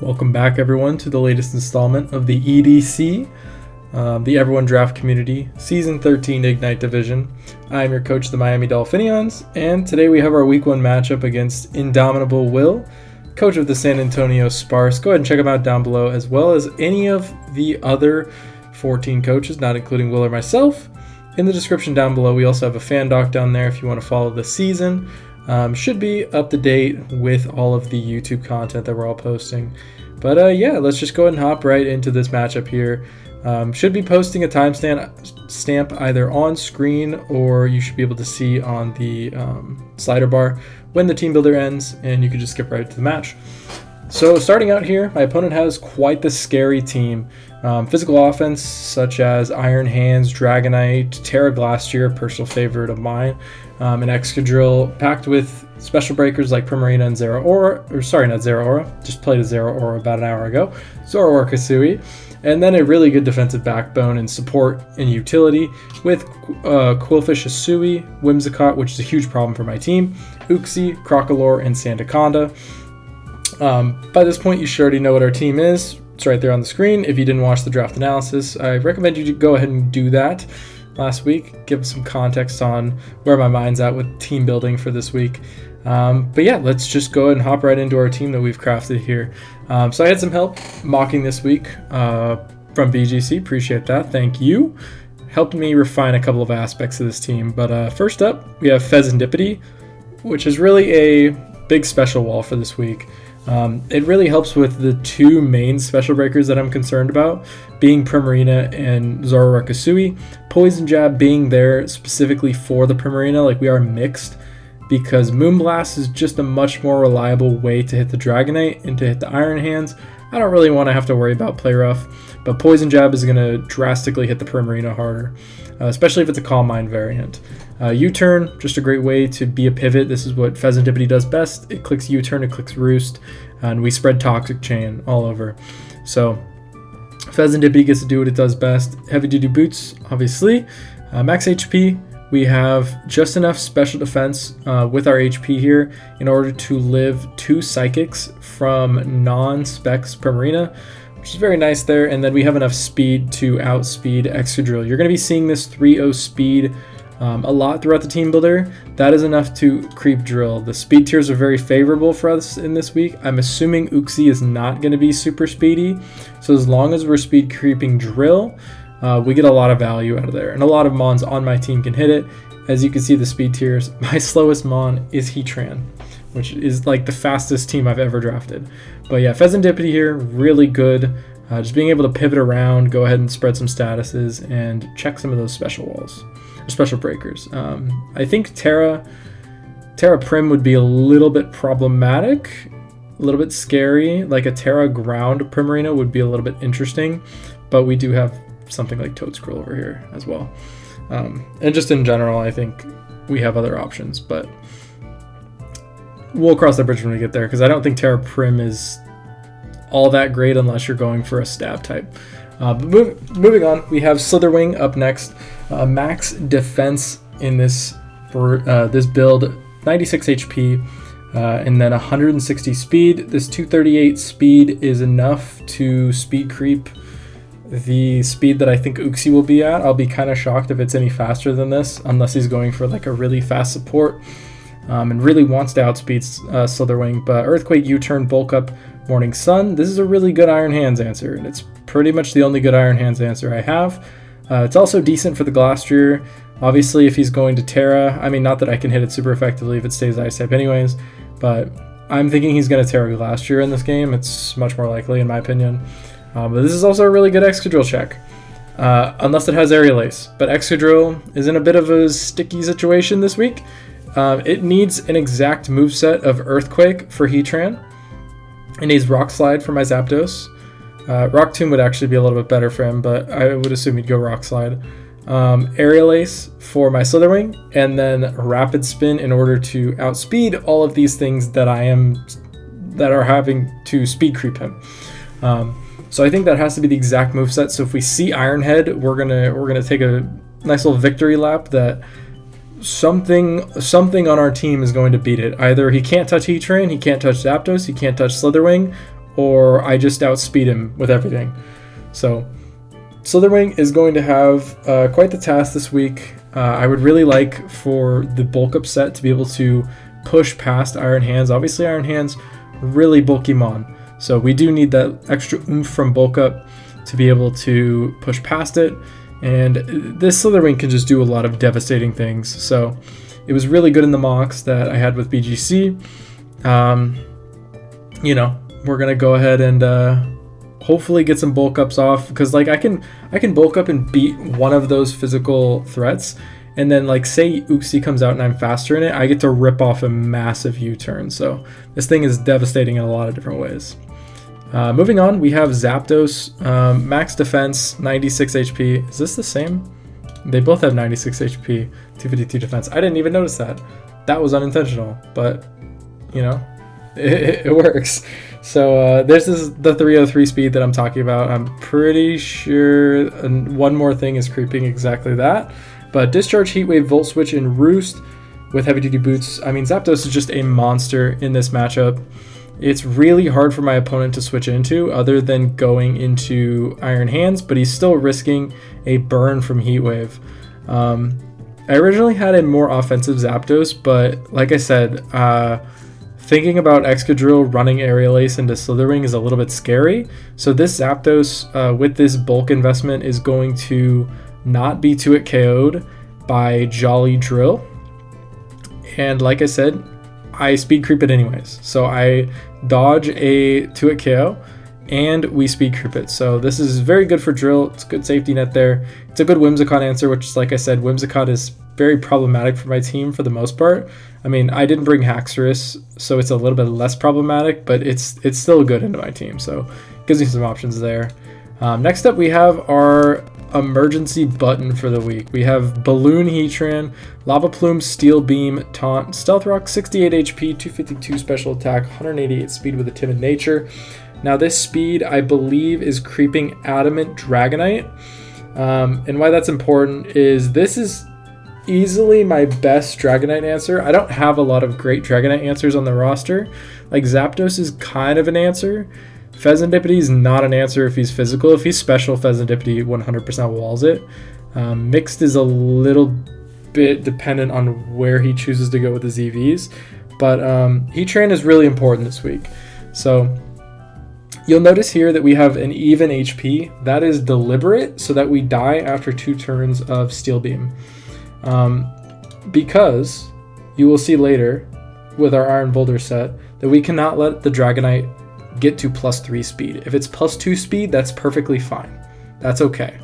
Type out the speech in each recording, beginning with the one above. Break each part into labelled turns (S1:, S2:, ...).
S1: Welcome back, everyone, to the latest installment of the EDC, the Everyone Draft Community, Season 13 Ignite Division. I'm your coach, the Miami Dolphinions, and today we have our Week 1 matchup against Indomitable Will, coach of the San Antonio Sparse. Go ahead and check him out down below, as well as any of the other 14 coaches, not including Will or myself, in the description down below. We also have a fan doc down there if you want to follow the season. Should be up to date with all of the YouTube content that we're all posting. But yeah, let's just go ahead and hop right into this matchup here. Should be posting a timestamp either on screen, or you should be able to see on the slider bar when the team builder ends, and you can just skip right to the match. So starting out here, my opponent has quite the scary team. Physical offense such as Iron Hands, Dragonite, Terra Glastier, personal favorite of mine, an Excadrill packed with special breakers like Primarina and Zeraora, or sorry, not Zeraora, just played a Zeraora about an hour ago, Zoroark Kasui, and then a really good defensive backbone and support and utility with Quillfish Asui, Whimsicott, which is a huge problem for my team, Uxie, Crocolore, and Sandaconda. By this point, you should already know what our team is. It's right there on the screen. If you didn't watch the draft analysis, I recommend you to go ahead and do that last week. Give some context on where my mind's at with team building for this week. But yeah, let's just go ahead and hop right into our team that we've crafted here. So I had some help mocking this week from BGC. Appreciate that. Thank you. Helped me refine a couple of aspects of this team. But first up, we have Pheasantipity, which is really a big special wall for this week. It really helps with the two main special breakers that I'm concerned about, being Primarina and Zoroark Kasui. Poison Jab being there specifically for the Primarina, like we are mixed, because Moonblast is just a much more reliable way to hit the Dragonite and to hit the Iron Hands. I don't really want to have to worry about Play Rough, but Poison Jab is going to drastically hit the Primarina harder, especially if it's a Calm Mind variant. U-Turn, just a great way to be a pivot. This is what Pheasantipity does best. It clicks U-Turn, it clicks Roost, and we spread Toxic Chain all over. So Pheasantipity gets to do what it does best. Heavy Duty Boots, obviously. Max HP, we have just enough special defense with our HP here in order to live 2 Psychics from non-Specs Primarina, which is very nice there. And then we have enough speed to outspeed Excadrill. You're going to be seeing this 3-0 speed a lot throughout the team builder. That is enough to creep Drill. The speed tiers are very favorable for us in this week. I'm assuming Uxie is not going to be super speedy, so as long as we're speed creeping Drill, we get a lot of value out of there, and a lot of Mons on my team can hit it. As you can see, the speed tiers, my slowest Mon is Heatran, which is like the fastest team I've ever drafted. But yeah, Pheasantipity here, really good. Just being able to pivot around, go ahead and spread some statuses, and check some of those special walls. Special breakers. I think Terra Prim would be a little bit problematic, a little bit scary. Like a Terra Ground Primarina would be a little bit interesting, but we do have something like Toadscroll over here as well. And just in general, I think we have other options, but we'll cross that bridge when we get there, because I don't think Terra Prim is all that great unless you're going for a stab type. But moving on, we have Slitherwing up next. Max defense in this build, 96 HP, and then 160 speed. This 238 speed is enough to speed creep the speed that I think Uxie will be at. I'll be kind of shocked if it's any faster than this, unless he's going for like a really fast support and really wants to outspeed Slitherwing. But Earthquake, U-Turn, Bulk Up, Morning Sun. This is a really good Iron Hands answer, and it's pretty much the only good Iron Hands answer I have. It's also decent for the Glastrier. Obviously, if he's going to Terra, I mean, not that I can hit it super effectively if it stays Ice type anyways, but I'm thinking he's going to Terra Glastrier in this game. It's much more likely, in my opinion. But this is also a really good Excadrill check, unless it has Aerial Ace. But Excadrill is in a bit of a sticky situation this week. It needs an exact moveset of Earthquake for Heatran. It needs Rock Slide for my Zapdos. Rock Tomb would actually be a little bit better for him, but I would assume he'd go Rock Slide. Aerial Ace for my Slitherwing, and then Rapid Spin in order to outspeed all of these things that are having to speed creep him. So I think that has to be the exact moveset. So if we see Iron Head, we're gonna take a nice little victory lap that something on our team is going to beat it. Either he can't touch Heatran, he can't touch Zapdos, he can't touch Slitherwing, or I just outspeed him with everything. So Slitherwing is going to have quite the task this week. I would really like for the bulk up set to be able to push past Iron Hands. Obviously Iron Hands, really bulky mon, so we do need that extra oomph from bulk up to be able to push past it, and this Slitherwing can just do a lot of devastating things. So it was really good in the mocks that I had with BGC. You know, we're gonna go ahead and hopefully get some bulk ups off, because like I can bulk up and beat one of those physical threats, and then like say Uxie comes out and I'm faster in it, I get to rip off a massive U-turn. So this thing is devastating in a lot of different ways. Moving on, we have Zapdos, max defense, 96 HP. Is this the same? They both have 96 HP, 252 defense. I didn't even notice that. That was unintentional, but you know, it works. So this is the 303 speed that I'm talking about. I'm pretty sure one more thing is creeping exactly that. But Discharge, Heat Wave, Volt Switch, and Roost with heavy duty boots. I mean, Zapdos is just a monster in this matchup. It's really hard for my opponent to switch into other than going into Iron Hands, but he's still risking a burn from Heat Wave. I originally had a more offensive Zapdos, but like I said, thinking about Excadrill running Aerial Ace into Slitherwing is a little bit scary. So this Zapdos with this bulk investment is going to not be 2-hit KO'd by Jolly Drill. And like I said, I speed creep it anyways. So I dodge a 2-hit KO and we speed creep it. So this is very good for Drill. It's a good safety net there. It's a good Whimsicott answer, which is, like I said, Whimsicott is very problematic for my team for the most part. I mean, I didn't bring Haxorus, so it's a little bit less problematic, but it's still good into my team, so it gives me some options there. Next up, we have our emergency button for the week. We have Balloon Heatran, Lava Plume, Steel Beam, Taunt, Stealth Rock, 68 HP, 252 special attack, 188 speed with a timid nature. Now this speed, I believe, is creeping Adamant Dragonite. And why that's important is this is easily my best Dragonite answer. I don't have a lot of great Dragonite answers on the roster. Like Zapdos is kind of an answer. Pheasantipity is not an answer if he's physical. If he's special, Pheasantipity 100% walls it. Mixed is a little bit dependent on where he chooses to go with his EVs. But Heatran is really important this week. So you'll notice here that we have an even HP. That is deliberate so that we die after 2 turns of Steel Beam. Because you will see later with our Iron Boulder set that we cannot let the Dragonite get to +3 speed. If it's +2 speed, that's perfectly fine. That's okay.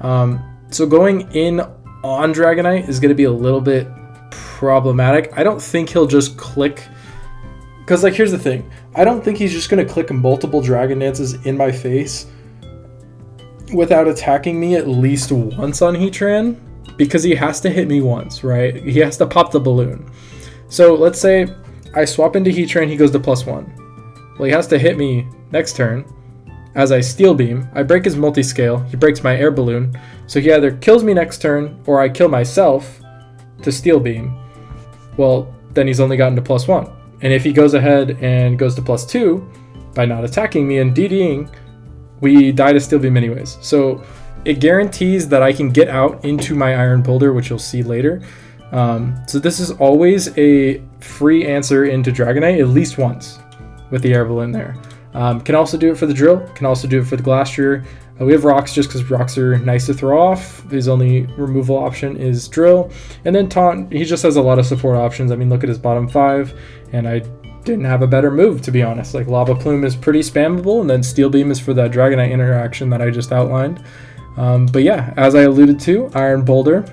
S1: So going in on Dragonite is going to be a little bit problematic. I don't think he'll just click, because like here's the thing, I don't think he's just going to click multiple Dragon Dances in my face without attacking me at least once on Heatran, because he has to hit me once, right? He has to pop the balloon. So let's say I swap into Heatran, he goes to +1. Well, he has to hit me next turn. As I Steel Beam, I break his multi-scale, he breaks my air balloon, so he either kills me next turn or I kill myself to Steel Beam. Well, then he's only gotten to +1. And if he goes ahead and goes to +2 by not attacking me and DDing, we die to Steel Beam anyways. So it guarantees that I can get out into my Iron Boulder, which you'll see later. So this is always a free answer into Dragonite at least once with the air balloon there. Can also do it for the Drill, can also do it for the Glastrier. We have Rocks just because Rocks are nice to throw off. His only removal option is Drill. And then Taunt, he just has a lot of support options. I mean, look at his bottom 5, and I didn't have a better move, to be honest. Like Lava Plume is pretty spammable, and then Steel Beam is for that Dragonite interaction that I just outlined. But yeah, as I alluded to, Iron Boulder.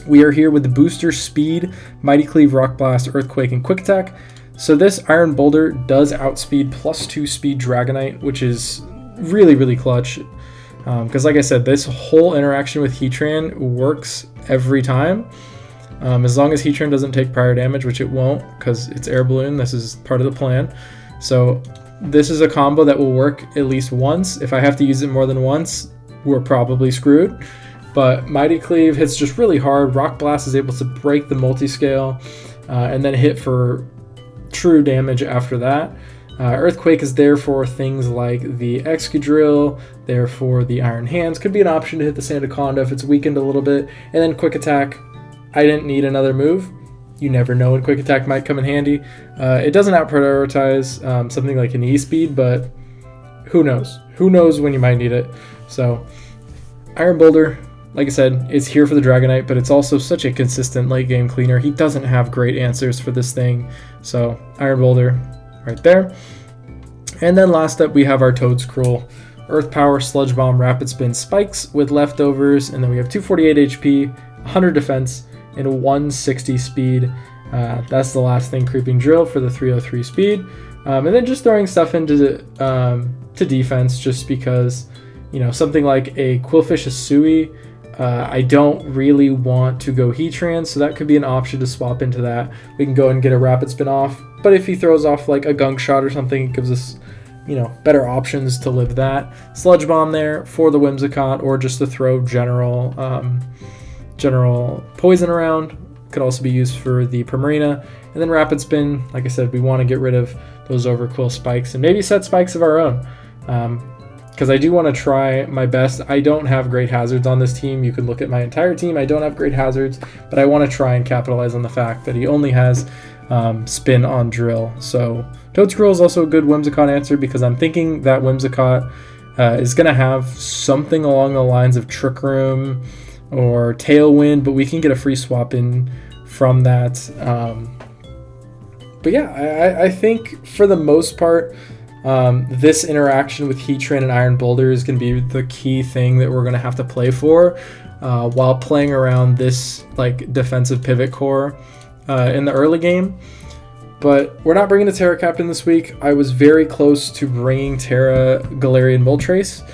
S1: We are here with the booster Speed, Mighty Cleave, Rock Blast, Earthquake, and Quick Attack. So this Iron Boulder does outspeed +2 speed Dragonite, which is really, really clutch. Because like I said, this whole interaction with Heatran works every time. As long as Heatran doesn't take prior damage, which it won't, because it's Air Balloon, this is part of the plan. So this is a combo that will work at least once. If I have to use it more than once, we're probably screwed. But Mighty Cleave hits just really hard. Rock Blast is able to break the multi-scale and then hit for true damage after that. Earthquake is there for things like the Excadrill, there for the Iron Hands. Could be an option to hit the Sandaconda if it's weakened a little bit. And then Quick Attack. I didn't need another move. You never know when Quick Attack might come in handy. It doesn't out-prioritize something like an E-Speed, but who knows? Who knows when you might need it? So, Iron Boulder, like I said, is here for the Dragonite, but it's also such a consistent late-game cleaner. He doesn't have great answers for this thing. So, Iron Boulder right there. And then last up, we have our Toedscruel. Earth Power, Sludge Bomb, Rapid Spin, Spikes with leftovers, and then we have 248 HP, 100 defense, and 160 speed. That's the last thing, Creeping Drill for the 303 speed. And then just throwing stuff into to defense just because, you know, something like a Quillfish Asui, I don't really want to go Heatran, so that could be an option to swap into that. We can go and get a Rapid Spin off, but if he throws off like a Gunk Shot or something, it gives us, you know, better options to live that. Sludge Bomb there for the Whimsicott, or just to throw general poison around. Could also be used for the Primarina. And then Rapid Spin, like I said, we want to get rid of those Overquill spikes and maybe set spikes of our own. Because I do want to try my best. I don't have great hazards on this team. You can look at my entire team. I don't have great hazards, but I want to try and capitalize on the fact that he only has spin on drill. So Toedscruel is also a good Whimsicott answer because I'm thinking that Whimsicott is going to have something along the lines of Trick Room or Tailwind, but we can get a free swap in from that. But yeah, I think for the most part, this interaction with Heatran and Iron Boulder is going to be the key thing that we're going to have to play for while playing around this like defensive pivot core in the early game. But we're not bringing the Terra Captain this week. I was very close to bringing Terra, Galarian Moltres,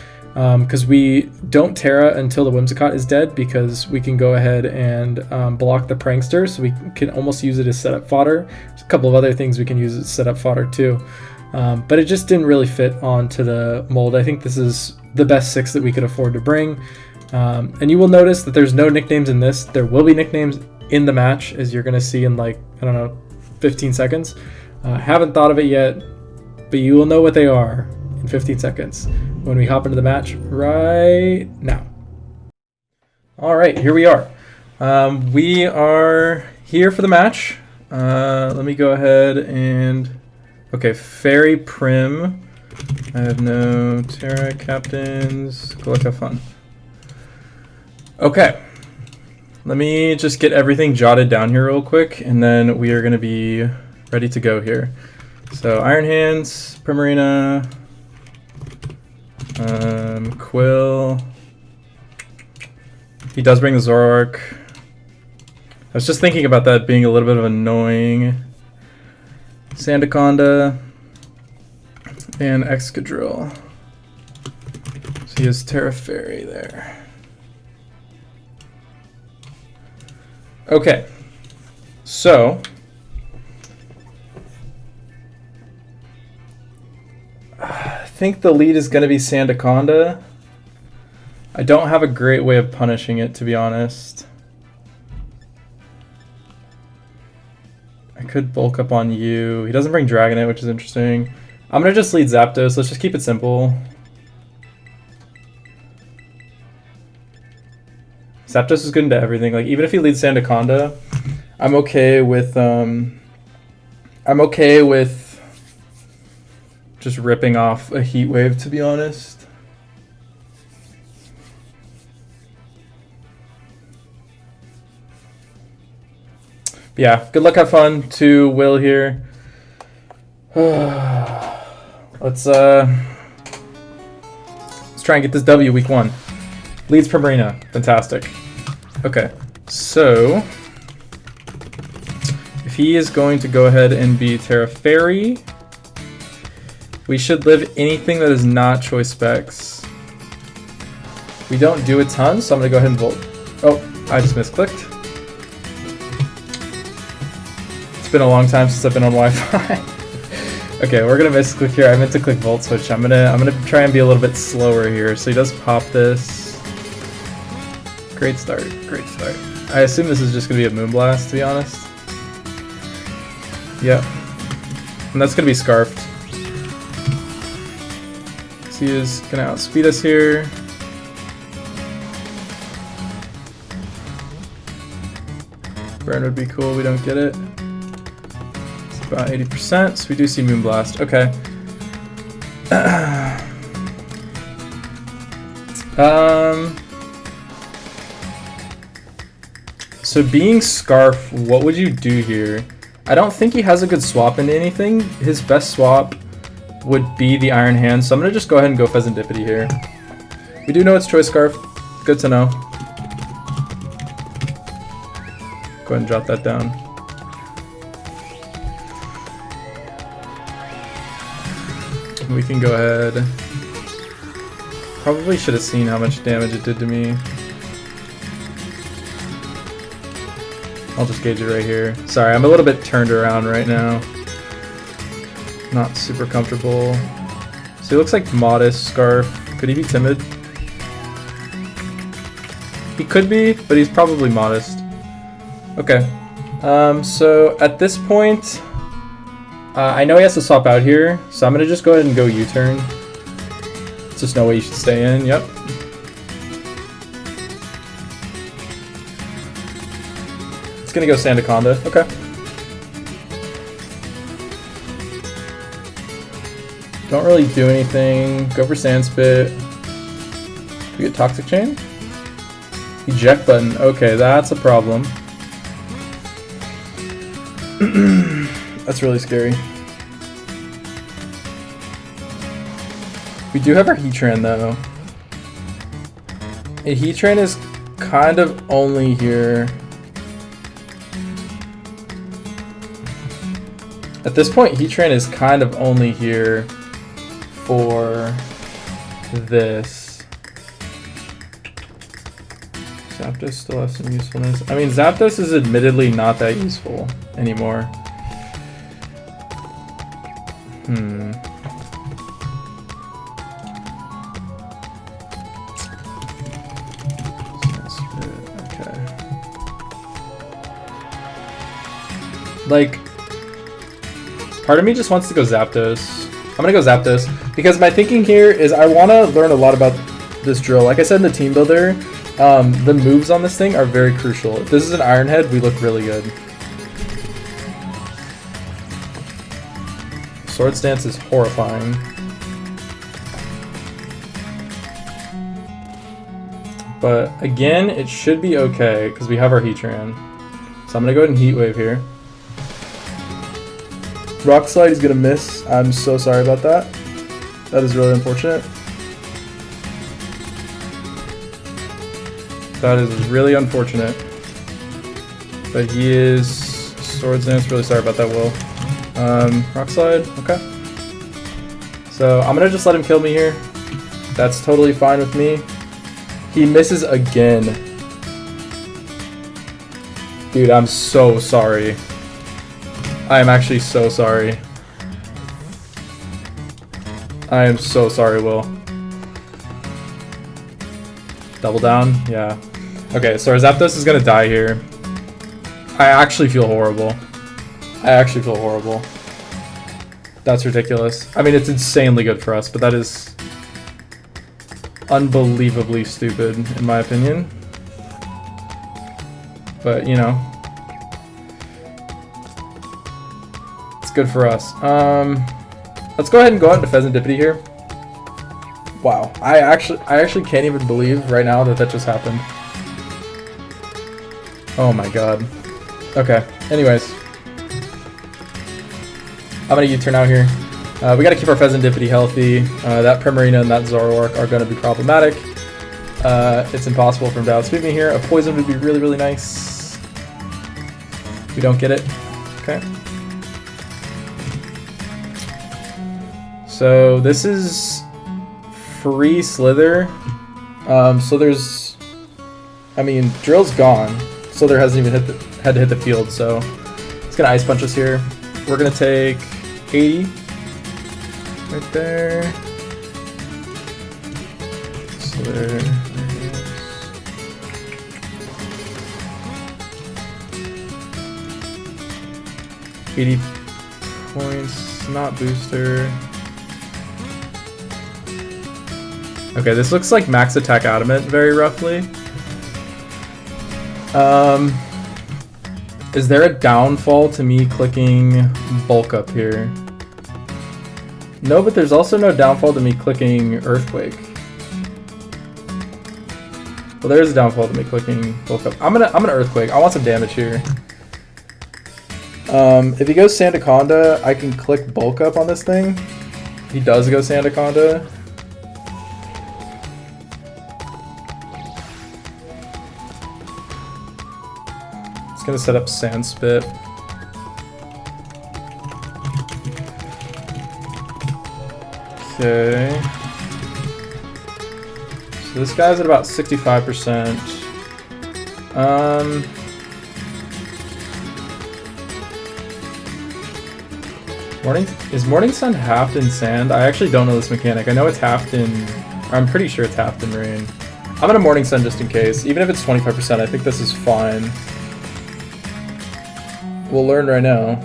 S1: because we don't Terra until the Whimsicott is dead, because we can go ahead and block the Prankster, so we can almost use it as setup fodder. There's a couple of other things we can use as setup fodder too. But it just didn't really fit onto the mold. I think this is the best 6 that we could afford to bring. And you will notice that there's no nicknames in this. There will be nicknames in the match, as you're going to see in like, I don't know, 15 seconds. Haven't thought of it yet, but you will know what they are in 15 seconds when we hop into the match right now. All right, here we are. We are here for the match. Let me go ahead and... Okay, Fairy Prim. I have no Terra Captains. Go look, have fun. Okay. Let me just get everything jotted down here real quick, and then we are going to be ready to go here. So, Iron Hands, Primarina, Quill. He does bring the Zoroark. I was just thinking about that being a little bit of annoying. Sandaconda and Excadrill. So he has Terra Fairy there. Okay, so I think the lead is going to be Sandaconda. I don't have a great way of punishing it, to be honest. I could bulk up on you. He doesn't bring Dragonite, which is interesting. I'm going to just lead Zapdos. Let's just keep it simple. Zapdos is good into everything. Like, even if he leads Sandaconda, I'm okay with just ripping off a Heat Wave, to be honest. But yeah, good luck, have fun to Will here. Let's try and get this W week 1. Leads Primarina. Fantastic. Okay, so if he is going to go ahead and be Terra Fairy, we should live anything that is not Choice Specs. We don't do a ton, so I'm going to go ahead and Volt. Oh, I just misclicked. It's been a long time since I've been on Wi-Fi. Okay, we're gonna misclick here. I meant to click Volt Switch. I'm gonna try and be a little bit slower here. So he does pop this. Great start. Great start. I assume this is just gonna be a Moonblast, to be honest. Yep. And that's gonna be Scarfed. Because he is going to outspeed us here. Burn would be cool, we don't get it. It's about 80%, so we do see Moonblast. Okay. So being Scarf, what would you do here? I don't think he has a good swap into anything. His best swap would be the Iron Hand, so I'm gonna just go ahead and go Pheasantipity here. We do know it's Choice Scarf. Good to know. Go ahead and jot that down. We can go ahead. Probably should have seen how much damage it did to me. I'll just gauge it right here. Sorry, I'm a little bit turned around right now. Not super comfortable. So he looks like Modest Scarf. Could he be Timid? He could be, but he's probably Modest. Okay. So at this point, I know he has to swap out here, so I'm gonna just go ahead and go U-turn. There's just no way you should stay in. Yep. It's gonna go Sandaconda. Okay. Don't really do anything. Go for Sandspit. We get Toxic Chain? Eject button. Okay, that's a problem. That's really scary. We do have our Heatran though. A Heatran is kind of only here. At this point, Heatran is kind of only here for this. Zapdos still has some usefulness. I mean, Zapdos is admittedly not that useful anymore. Okay. Like, part of me just wants to go Zapdos. I'm gonna go Zapdos because my thinking here is I want to learn a lot about this drill. Like I said in the team builder, the moves on this thing are very crucial. If this is an Iron Head, we look really good. Swords Dance is horrifying. But again, it should be okay because we have our Heatran. So I'm gonna go ahead and Heat Wave here. Rock Slide is gonna miss. I'm so sorry about that. That is really unfortunate. That is really unfortunate. But he is Swords Dance. Really sorry about that, Will. Rock Slide. Okay. So I'm gonna just let him kill me here. That's totally fine with me. He misses again. Dude, I'm so sorry. I am actually so sorry. I am so sorry, Will. Double down? Yeah. Okay, so our Zapdos is gonna die here. I actually feel horrible. I actually feel horrible. That's ridiculous. I mean, it's insanely good for us, but that is unbelievably stupid, in my opinion. But, you know. It's good for us. Let's go ahead and go out into Pheasantipity here. Wow, I actually can't even believe right now that that just happened. Oh my god. Okay, anyways. I'm gonna U-turn out here. We gotta keep our Pheasantipity healthy. That Primarina and that Zoroark are gonna be problematic. It's impossible for him to outspeed me here. A Poison would be really, really nice. We don't get it. Okay. So this is free Slither. So there's, I mean, Drill's gone. Slither hasn't even had to hit the field, so it's gonna Ice Punch us here. We're gonna take 80 right there. Slither. 80 points, not booster. Okay, this looks like max attack adamant very roughly. Is there a downfall to me clicking bulk up here? No, but there's also no downfall to me clicking earthquake. Well, there's a downfall to me clicking bulk up. I'm gonna earthquake. I want some damage here. If he goes Sandaconda, I can click bulk up on this thing. He does go Sandaconda. It's gonna set up Sand Spit. Okay. So this guy's at about 65%. Is Morning Sun halved in sand? I actually don't know this mechanic. I know it's halved in... I'm pretty sure it's halved in rain. I'm gonna Morning Sun just in case. Even if it's 25%, I think this is fine. We'll learn right now.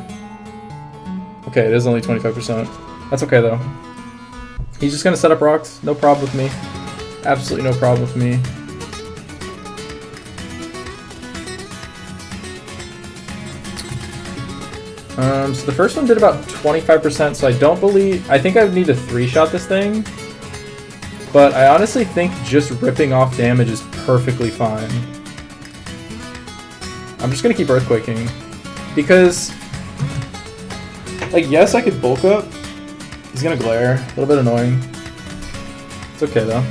S1: Okay, it is only 25%. That's okay though. He's just gonna set up rocks. No problem with me. Absolutely no problem with me. So the first one did about 25%, so I don't believe... I think I would need to 3-shot this thing. But I honestly think just ripping off damage is perfectly fine. I'm just gonna keep earthquaking. Because... like, yes, I could bulk up. He's gonna glare. A little bit annoying. It's okay though.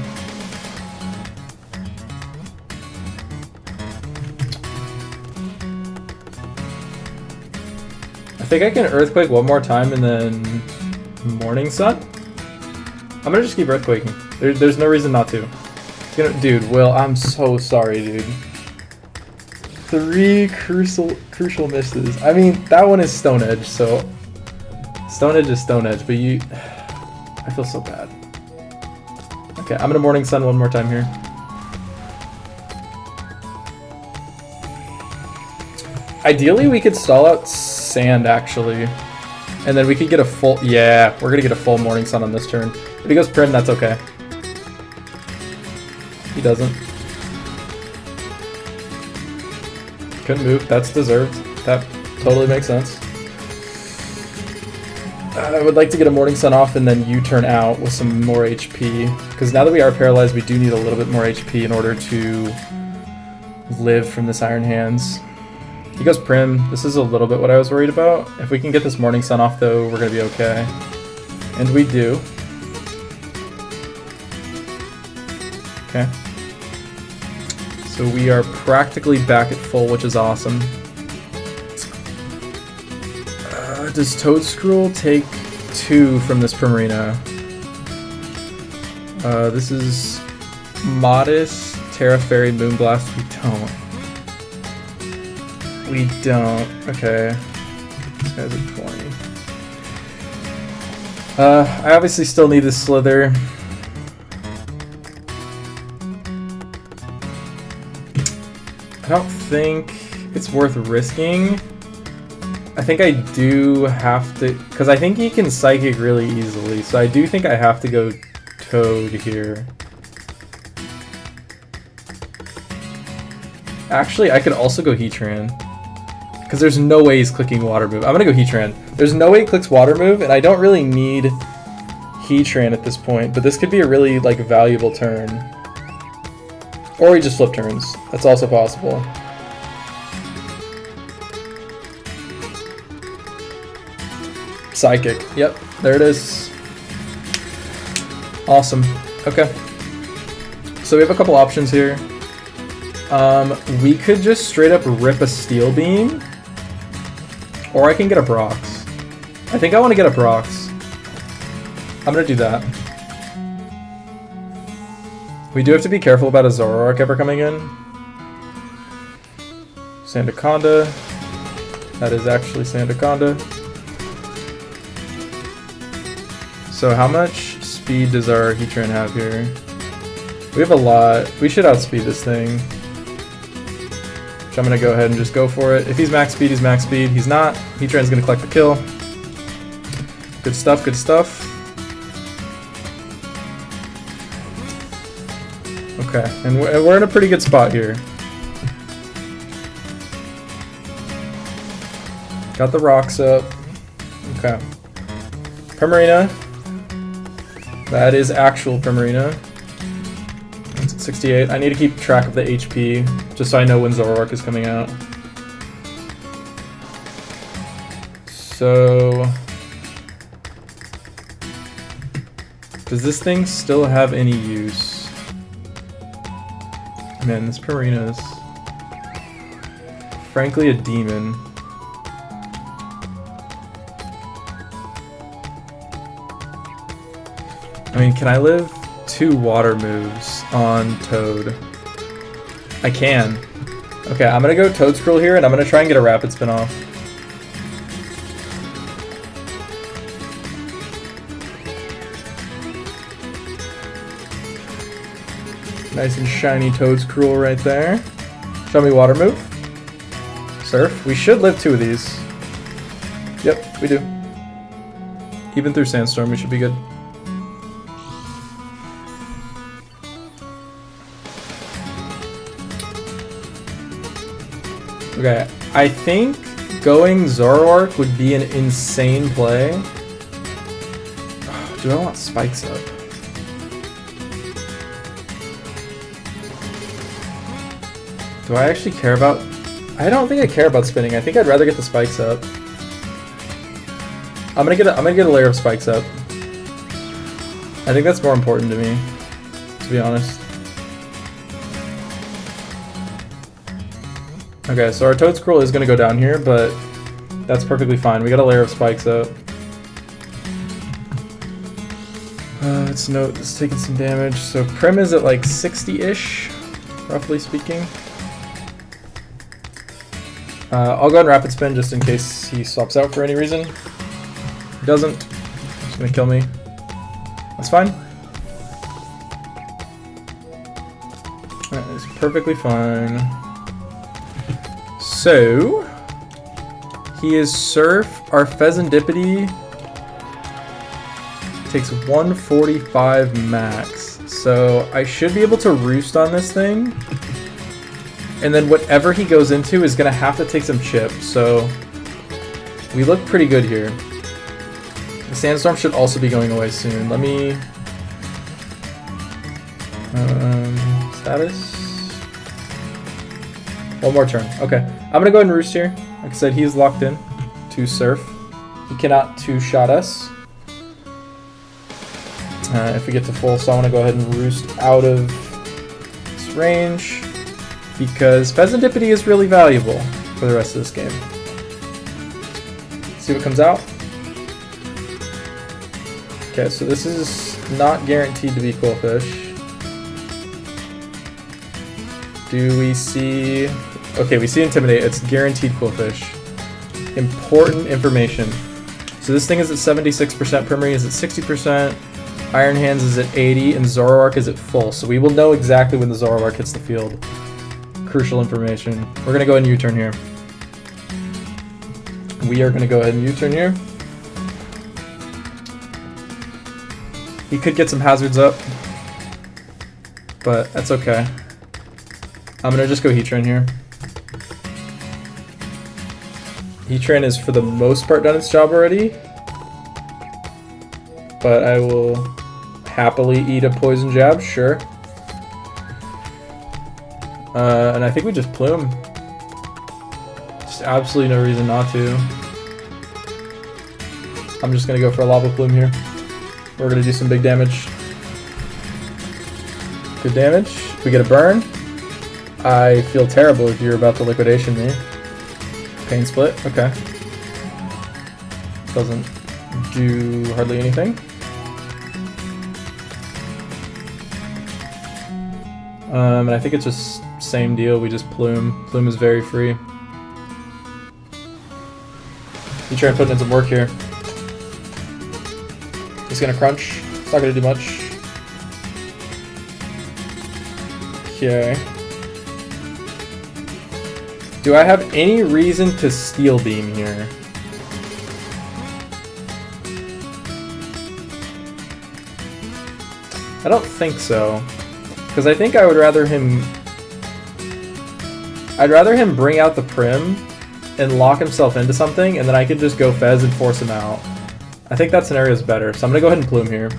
S1: I think I can earthquake one more time and then Morning Sun. I'm gonna just keep earthquaking. There's no reason not to. Dude, Will, I'm so sorry, dude. 3 crucial misses. I mean, that one is Stone Edge, so Stone Edge is Stone Edge, but you... I feel so bad. Okay, I'm gonna Morning Sun one more time here. Ideally, we could stall out Sand, actually. And then we could get a full... Yeah, we're gonna get a full Morning Sun on this turn. If he goes Prim, that's okay. He doesn't. Couldn't move. That's deserved. That totally makes sense. I would like to get a Morning Sun off and then U-turn out with some more HP. Because now that we are paralyzed, we do need a little bit more HP in order to live from this Iron Hands. He goes Prim. This is a little bit what I was worried about. If we can get this Morning Sun off, though, we're going to be okay. And we do. Okay. So we are practically back at full, which is awesome. Does Toadscruel take 2 from this Primarina? This is Modest, Terra Fairy, Moonblast. We don't. Okay. This guy's at 20. I obviously still need this Slither. I don't think it's worth risking. I think I do have to, because I think he can Psychic really easily, so I do think I have to go Toad here. Actually, I could also go Heatran, because there's no way he's clicking Water Move. I'm going to go Heatran. There's no way he clicks Water Move, and I don't really need Heatran at this point, but this could be a really like valuable turn. Or he just flip turns. That's also possible. Psychic. Yep, there it is. Awesome. Okay. So we have a couple options here. We could just straight up rip a Steel Beam. Or I can get a Brox. I think I want to get a Brox. I'm going to do that. We do have to be careful about a Zoroark ever coming in. Sandaconda. That is actually Sandaconda. So how much speed does our Heatran have here? We have a lot. We should outspeed this thing. So I'm going to go ahead and just go for it. If he's max speed, he's max speed. He's not. Heatran's going to collect the kill. Good stuff, good stuff. Okay, and we're in a pretty good spot here. Got the rocks up. Okay. Primarina. That is actual Primarina. It's at 68. I need to keep track of the HP, just so I know when Zoroark is coming out. So... does this thing still have any use? Man, this Primarina is frankly a demon. I mean, can I live 2 water moves on Toad? I can. Okay, I'm gonna go Toad Scroll here, and I'm gonna try and get a Rapid Spin off. Nice and shiny Toad Scroll right there. Show me water move. Surf. We should live 2 of these. Yep, we do. Even through Sandstorm, we should be good. Okay, I think going Zoroark would be an insane play. Do I want spikes up? Do I actually care about... I don't think I care about spinning. I think I'd rather get the spikes up. I'm gonna get a layer of spikes up. I think that's more important to me, to be honest. Okay, so our Toad Scroll is going to go down here, but that's perfectly fine. We got a layer of spikes up. Let's note this is taking some damage. So Prim is at like 60-ish, roughly speaking. I'll go ahead and Rapid Spin just in case he swaps out for any reason. He doesn't. He's going to kill me. That's fine. That is perfectly fine. So, he is Surf. Our Pheasantipity takes 145 max. So, I should be able to Roost on this thing. And then whatever he goes into is going to have to take some chip. So, we look pretty good here. The Sandstorm should also be going away soon. Let me... status? One more turn. Okay. I'm going to go ahead and Roost here. Like I said, he's locked in to Surf. He cannot two-shot us. If we get to full, so I want to go ahead and Roost out of this range because Pheasantipity is really valuable for the rest of this game. See what comes out. Okay, so this is not guaranteed to be Qwilfish. Do we see... okay, we see Intimidate. It's guaranteed Qwilfish. Important information. So this thing is at 76%, Primarina is at 60%, Iron Hands is at 80, and Zoroark is at full. So we will know exactly when the Zoroark hits the field. Crucial information. We're going to go ahead and U-turn here. We are going to go ahead and U-turn here. He could get some hazards up, but that's okay. I'm going to just go Heatran here. Heatran is for the most part done its job already, but I will happily eat a Poison Jab, sure. And I think we just Plume. Just absolutely no reason not to. I'm just going to go for a Lava Plume here. We're going to do some big damage. Good damage. We get a burn. I feel terrible if you're about to Liquidation me. Pain Split, okay. Doesn't do hardly anything. And I think it's just same deal, we just Plume. Plume is very free. You try and put in some work here. He's gonna crunch. It's not gonna do much. Okay. Do I have any reason to Steel Beam here? I don't think so. Because I think I would rather him... I'd rather him bring out the Prim and lock himself into something, and then I could just go Fez and force him out. I think that scenario is better, so I'm going to go ahead and Plume here.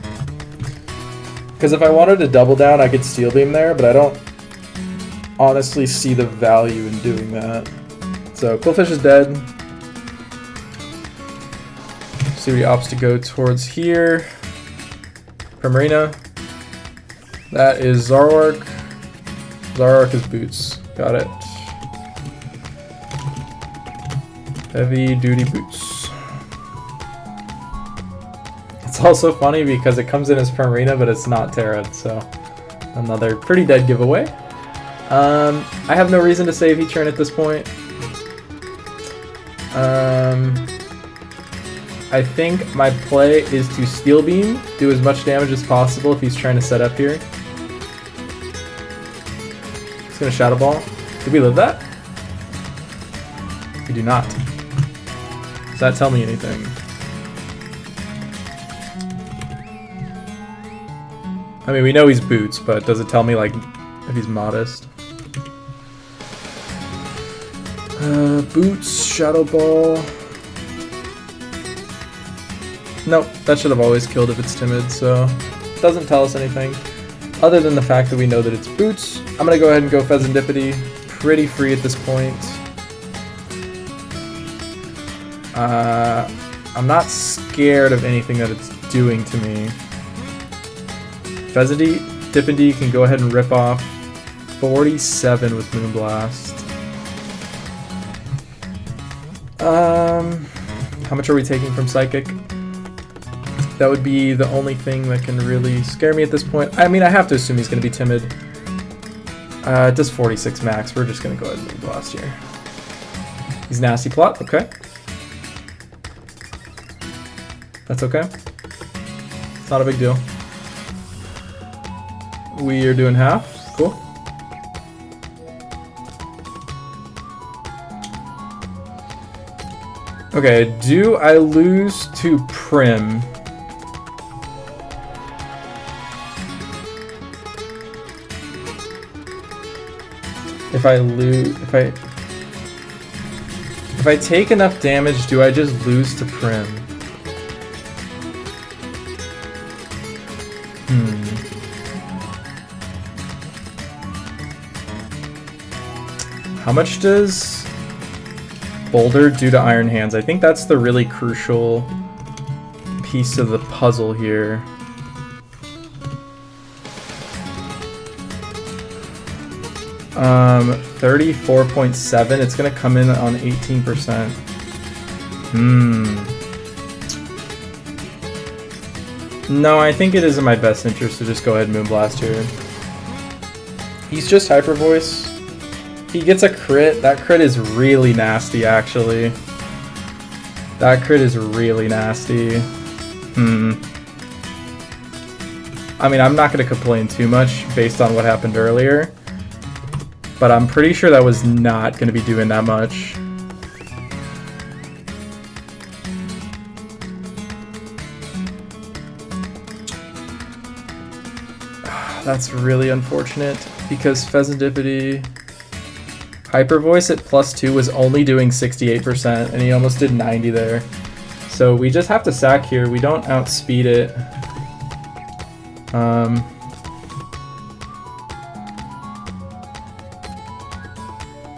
S1: Because if I wanted to double down, I could Steel Beam there, but I don't honestly see the value in doing that. So Quillfish is dead. See what he opts to go towards here. Primarina. That is Zoroark. Zoroark is Boots. Got it. Heavy duty boots. It's also funny because it comes in as Primarina, but it's not Terra, so another pretty dead giveaway. I have no reason to save Heatran at this point. I think my play is to Steel Beam, do as much damage as possible if he's trying to set up here. He's gonna Shadow Ball. Did we live that? We do not. Does that tell me anything? I mean, we know he's Boots, but does it tell me, like, if he's Modest? Boots, Shadow Ball. Nope, that should have always killed if it's Timid, so it doesn't tell us anything. Other than the fact that we know that it's Boots. I'm going to go ahead and go Pheasantipity. Pretty free at this point. I'm not scared of anything that it's doing to me. Pheasantipity can go ahead and rip off 47 with Moonblast. How much are we taking from Psychic? That would be the only thing that can really scare me at this point. I mean, I have to assume he's going to be Timid. It does 46 max. We're just going to go ahead and Moonblast here. He's Nasty Plot. Okay. That's okay. It's not a big deal. We are doing half. Cool. Okay, do I lose to Prim? If I take enough damage, do I just lose to Prim? How much does Boulder do to Iron Hands? I think that's the really crucial piece of the puzzle here. Um, 34.7. It's gonna come in on 18%. No, I think it is in my best interest to just go ahead and Moonblast here. He's just Hyper Voice. He gets a crit. That crit is really nasty, actually. That crit is really nasty. I mean, I'm not going to complain too much based on what happened earlier, but I'm pretty sure that was not going to be doing that much. That's really unfortunate because Pheasantipity Hyper Voice at +2 was only doing 68% and he almost did 90 there. So we just have to sack here. We don't outspeed it.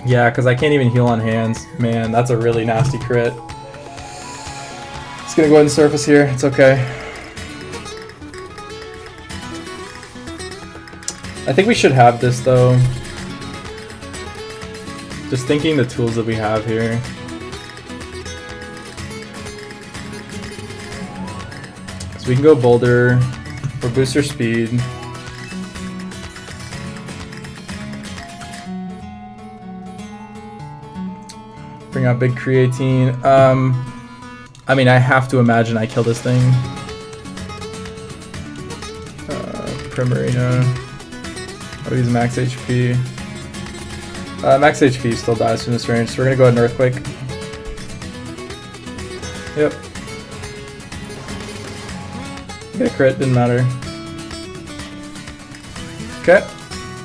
S1: Yeah, because I can't even heal on hands. Man, that's a really nasty crit. It's gonna go ahead and surface here. It's okay. I think we should have this though. Just thinking the tools that we have here. So we can go Boulder or booster speed. Bring out big creatine. I mean, I have to imagine I kill this thing. Primarina. Oh, he's max HP. Max HP still dies from this range, so we're gonna go ahead and Earthquake. Yep. Get a crit, didn't matter. Okay,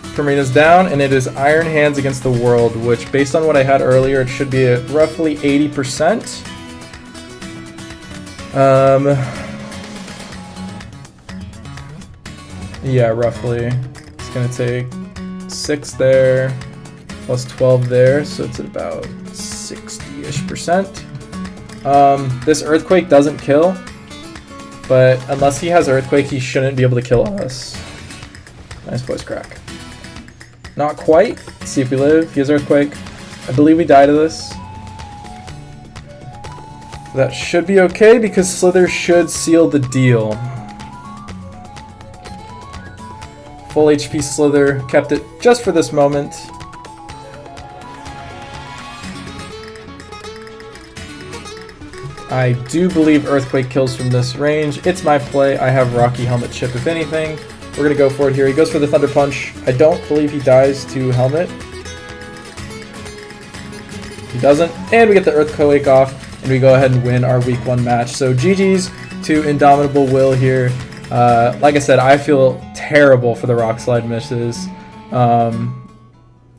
S1: Primarina's down, and it is Iron Hands against the World, which, based on what I had earlier, it should be at roughly 80%. Yeah, roughly. It's gonna take 6 there, plus 12 there, so it's at about 60-ish%. This Earthquake doesn't kill, but unless he has Earthquake, he shouldn't be able to kill us. Nice voice crack. Not quite. Let's see if we live. He has Earthquake. I believe we die to this. That should be okay because Slither should seal the deal. Full HP Slither kept it just for this moment. I do believe Earthquake kills from this range. It's my play. I have Rocky Helmet Chip if anything. We're going to go for it here. He goes for the Thunder Punch. I don't believe he dies to Helmet. He doesn't. And we get the Earthquake off, and we go ahead and win our Week 1 match. So GG's to Indomitable Will here. Like I said, I feel terrible for the Rock Slide misses. I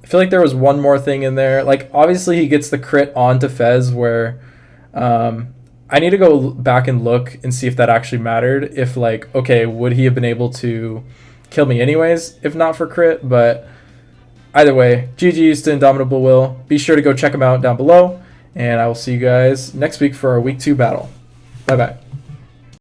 S1: feel like there was one more thing in there. Like, obviously he gets the crit onto Fez where... I need to go back and look and see if that actually mattered. If, like, okay, would he have been able to kill me anyways if not for crit? But either way, GG's to Indomitable Will. Be sure to go check him out down below, and I will see you guys next week for our Week 2 battle. Bye-bye.